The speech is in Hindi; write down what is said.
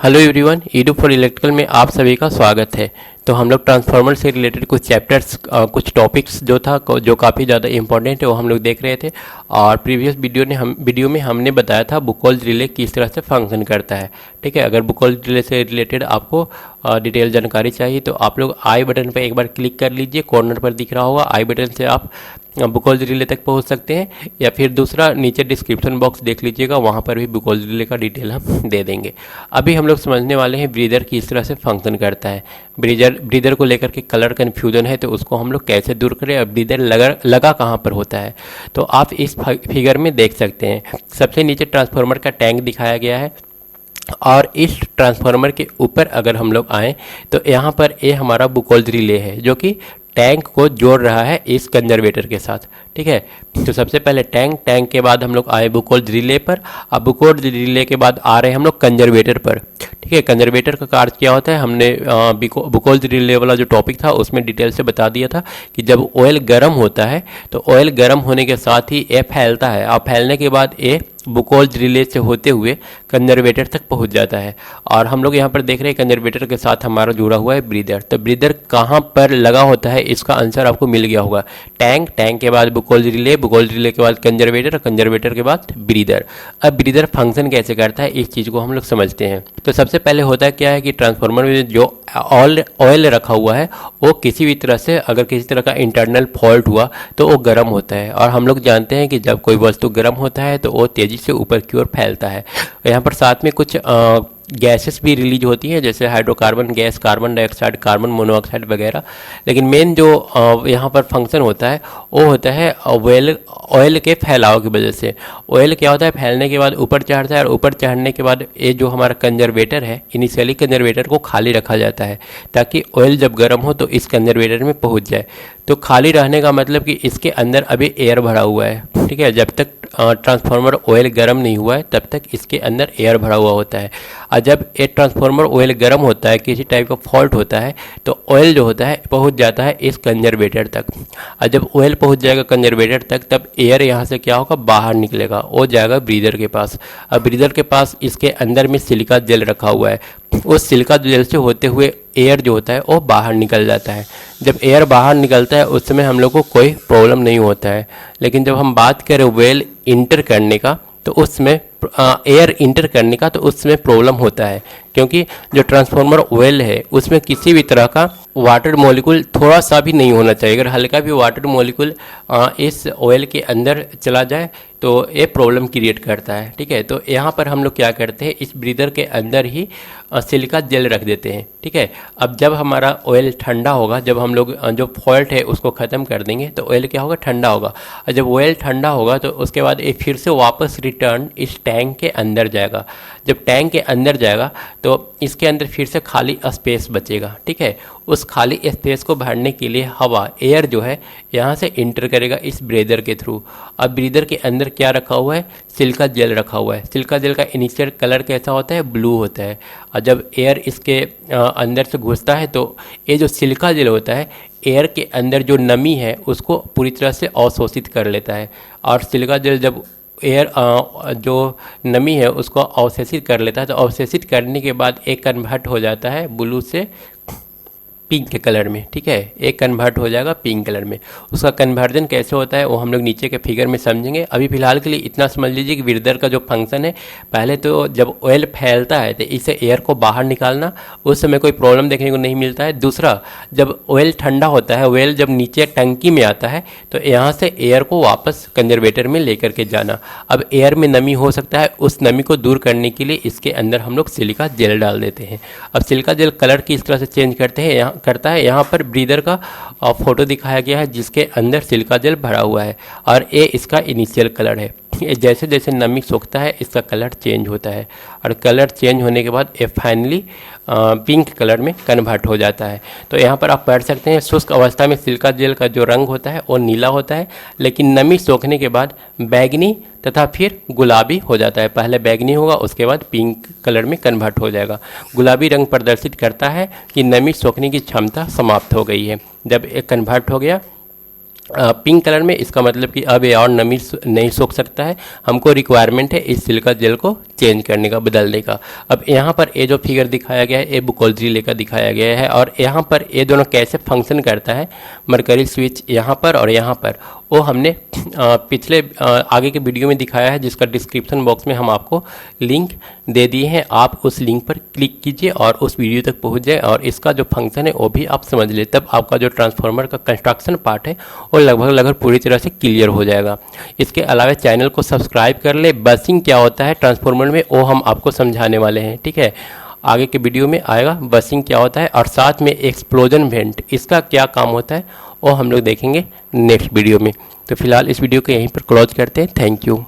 Hello everyone, Edu for electrical में आप सभी का स्वागत है। तो हम लोग ट्रांसफार्मर से रिलेटेड कुछ चैप्टर्स कुछ टॉपिक्स जो काफ़ी ज़्यादा इंपॉर्टेंट है वो हम लोग देख रहे थे। और प्रीवियस वीडियो में हमने बताया था बुकोल्ज रिले किस तरह से फंक्शन करता है। ठीक है, अगर बुकोल्ज रिले से रिलेटेड आपको डिटेल जानकारी चाहिए तो आप लोग आई बटन पर एक बार क्लिक कर लीजिए, कॉर्नर पर दिख रहा होगा। आई बटन से आप बुकोल्ज रिले तक पहुंच सकते हैं, या फिर दूसरा नीचे डिस्क्रिप्शन बॉक्स देख लीजिएगा, वहां पर भी बुकोल्ज रिले का डिटेल हम दे देंगे। अभी हम लोग समझने वाले हैं ब्रीदर किस तरह से फंक्शन करता है। ब्रीदर को लेकर के कलर कन्फ्यूजन है तो उसको हम लोग कैसे दूर करें, और ब्रीदर लगा कहाँ पर होता है तो आप इस फिगर में देख सकते हैं। सबसे नीचे ट्रांसफार्मर का टैंक दिखाया गया है, और इस ट्रांसफार्मर के ऊपर अगर हम लोग आएँ तो यहाँ पर ये हमारा बुकोल्ज रिले है जो कि टैंक को जोड़ रहा है इस कंजर्वेटर के साथ। ठीक है, तो सबसे पहले टैंक के बाद हम लोग आए बुकोल्ज रिले पर। अब बुकोल्ज रिले के बाद आ रहे हैं हम लोग कंजर्वेटर पर। ठीक है, कंजर्वेटर का कार्य क्या होता है हमने बुकोल्ज रिले वाला जो टॉपिक था उसमें डिटेल से बता दिया था कि जब ऑयल गर्म होता है तो ऑयल गर्म होने के साथ ही ये फैलता है, और फैलने के बाद ये बुकोल्ज रिले से होते हुए कंजर्वेटर तक पहुंच जाता है। और हम लोग यहाँ पर देख रहे हैं कंजर्वेटर के साथ हमारा जुड़ा हुआ है ब्रीदर। तो ब्रीदर कहाँ पर लगा होता है इसका आंसर आपको मिल गया होगा। टैंक के बाद बुकोल्ज रिले के बाद कंजर्वेटर के बाद ब्रीदर। अब ब्रीदर फंक्शन कैसे करता है इस चीज़ को हम लोग समझते हैं। तो सबसे पहले होता है क्या है कि ट्रांसफार्मर में जो ऑयल रखा हुआ है वो किसी भी तरह से अगर किसी तरह का इंटरनल फॉल्ट हुआ तो वो गर्म होता है। और हम लोग जानते हैं कि जब कोई वस्तु गर्म होता है तो वो तेज़ी से ऊपर की ओर फैलता है। यहाँ पर साथ में कुछ गैसेस भी रिलीज होती हैं, जैसे hydrocarbon gas, carbon dioxide, carbon monoxide वगैरह। लेकिन मेन जो यहाँ पर फंक्शन होता है वो होता है ऑयल के फैलाव की वजह से। ऑयल क्या होता है, फैलने के बाद ऊपर चढ़ता है, और ऊपर चढ़ने के बाद ये जो हमारा कंजर्वेटर है, इनिशियली कंजर्वेटर को खाली रखा जाता है ताकि ऑयल जब गर्म हो तो इस कंजर्वेटर में पहुँच जाए। तो खाली रहने का मतलब कि इसके अंदर अभी एयर भरा हुआ है। ठीक है, जब तक ट्रांसफार्मर ऑयल गर्म नहीं हुआ है तब तक इसके अंदर एयर भरा हुआ होता है। और जब ये ट्रांसफार्मर ऑयल गर्म होता है, किसी टाइप का फॉल्ट होता है, तो ऑयल जो होता है पहुंच जाता है इस कंजर्वेटर तक। और जब ऑयल पहुंच जाएगा कंजर्वेटर तक तब एयर यहाँ से क्या होगा, बाहर निकलेगा, वो जाएगा ब्रीदर के पास। अब ब्रीदर के पास इसके अंदर में सिलिका जेल रखा हुआ है, उस सिलिका जेल से होते हुए एयर जो होता है वो बाहर निकल जाता है। जब एयर बाहर निकलता है उस समय हम लोग को कोई प्रॉब्लम नहीं होता है। लेकिन जब हम बात करें वेल इंटर करने का तो उसमें एयर इंटर करने का तो उसमें प्रॉब्लम होता है, क्योंकि जो ट्रांसफार्मर ऑयल है उसमें किसी भी तरह का वाटर मॉलिक्यूल थोड़ा सा भी नहीं होना चाहिए। अगर हल्का भी वाटर मॉलिक्यूल इस ऑयल के अंदर चला जाए तो ये प्रॉब्लम क्रिएट करता है। ठीक है, तो यहाँ पर हम लोग क्या करते हैं, इस ब्रीदर के अंदर ही सिलिका जेल रख देते हैं। ठीक है, अब जब हमारा ऑयल ठंडा होगा, जब हम लोग जो फॉल्ट है उसको ख़त्म कर देंगे तो ऑयल क्या होगा, ठंडा होगा। और जब ऑयल ठंडा होगा तो उसके बाद ये फिर से वापस रिटर्न इस टैंक के अंदर जाएगा। जब टैंक के अंदर जाएगा तो इसके अंदर फिर से खाली स्पेस बचेगा। ठीक है, उस खाली स्पेस को भरने के लिए हवा, एयर जो है यहाँ से इंटर करेगा इस ब्रीदर के थ्रू। अब ब्रीदर के अंदर क्या रखा हुआ है, सिलिका जेल रखा हुआ है। सिलिका जेल का इनिशियल कलर कैसा होता है, ब्लू होता है। और जब एयर इसके अंदर से घुसता है तो ये जो सिलिका जेल होता है एयर के अंदर जो नमी है उसको पूरी तरह से अवशोषित कर लेता है। और सिलिका जेल जब एयर जो नमी है उसको अवशोषित कर लेता है, तो अवशोषित करने के बाद एक कन्वर्ट हो जाता है ब्लू से पिंक के कलर में। ठीक है, एक कन्वर्ट हो जाएगा पिंक कलर में। उसका कन्वर्जन कैसे होता है वो हम लोग नीचे के फिगर में समझेंगे। अभी फिलहाल के लिए इतना समझ लीजिए कि ब्रीदर का जो फंक्शन है, पहले तो जब ऑयल फैलता है तो इससे एयर को बाहर निकालना, उस समय कोई प्रॉब्लम देखने को नहीं मिलता है। दूसरा, जब ऑयल ठंडा होता है, ऑयल जब नीचे टंकी में आता है तो यहाँ से एयर को वापस कंजर्वेटर में लेकर के जाना। अब एयर में नमी हो सकता है, उस नमी को दूर करने के लिए इसके अंदर हम लोग सिलिका जेल डाल देते हैं। अब सिलिका जेल कलर किस तरह से चेंज करता है, यहाँ पर ब्रीदर का फोटो दिखाया गया है जिसके अंदर सिलिका जेल भरा हुआ है, और ये इसका इनिशियल कलर है। जैसे जैसे नमी सोखता है इसका कलर चेंज होता है, और कलर चेंज होने के बाद ये फाइनली पिंक कलर में कन्वर्ट हो जाता है। तो यहाँ पर आप पढ़ सकते हैं शुष्क अवस्था में सिलिका जेल का जो रंग होता है वो नीला होता है, लेकिन नमी सोखने के बाद बैगनी तथा फिर गुलाबी हो जाता है। पहले बैगनी होगा, उसके बाद पिंक कलर में कन्वर्ट हो जाएगा। गुलाबी रंग प्रदर्शित करता है कि नमी सोखने की क्षमता समाप्त हो गई है। जब एक कन्वर्ट हो गया पिंक कलर में, इसका मतलब कि अब ये और नमी नहीं सोख सकता है। हमको रिक्वायरमेंट है इस सिलिका जेल को चेंज करने का, बदलने का। अब यहाँ पर ये जो फिगर दिखाया गया है ये बुकोल्जी लेकर दिखाया गया है, और यहाँ पर ये दोनों कैसे फंक्शन करता है, मरकरी स्विच यहाँ पर और यहाँ पर, वो हमने पिछले आगे के वीडियो में दिखाया है, जिसका डिस्क्रिप्शन बॉक्स में हम आपको लिंक दे दिए हैं। आप उस लिंक पर क्लिक कीजिए और उस वीडियो तक पहुंच जाए, और इसका जो फंक्शन है वो भी आप समझ ले, तब आपका जो ट्रांसफार्मर का कंस्ट्रक्शन पार्ट है वो लगभग पूरी तरह से क्लियर हो जाएगा। इसके अलावा चैनल को सब्सक्राइब कर ले। बसिंग क्या होता है ट्रांसफार्मर में वो हम आपको समझाने वाले हैं, ठीक है। आगे के वीडियो में आएगा बसिंग क्या होता है, और साथ में एक्सप्लोजन वेंट इसका क्या काम होता है वो हम लोग देखेंगे नेक्स्ट वीडियो में। तो फिलहाल इस वीडियो को यहीं पर क्लोज करते हैं। Thank you.